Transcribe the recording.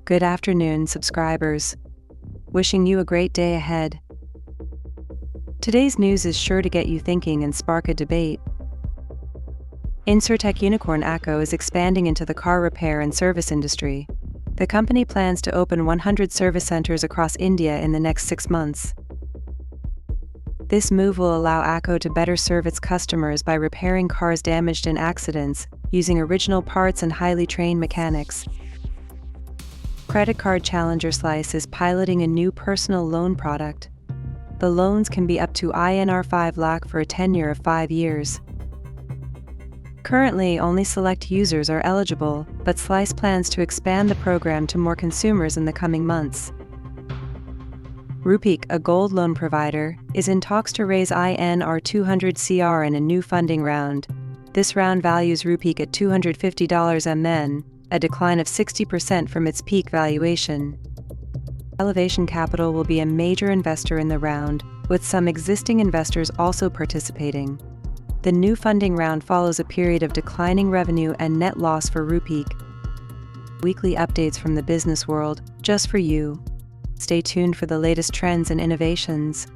Good afternoon, subscribers. Wishing you a great day ahead. Today's news is sure to get you thinking and spark a debate. Insurtech unicorn Acko is expanding into the car repair and service industry. The company plans to open 100 service centers across India in the next 6 months. This move will allow Acko to better serve its customers by repairing cars damaged in accidents, using original parts and highly trained mechanics. Credit card challenger Slice is piloting a new personal loan product. The loans can be up to INR 5 lakh for a tenure of 5 years. Currently, only select users are eligible, but Slice plans to expand the program to more consumers in the coming months. Rupeek, a gold loan provider, is in talks to raise INR 200 crore in a new funding round. This round values Rupeek at $250 MN, a decline of 60% from its peak valuation. Elevation Capital will be a major investor in the round, with some existing investors also participating. The new funding round follows a period of declining revenue and net loss for Rupeek. Weekly updates from the business world, just for you. Stay tuned for the latest trends and innovations.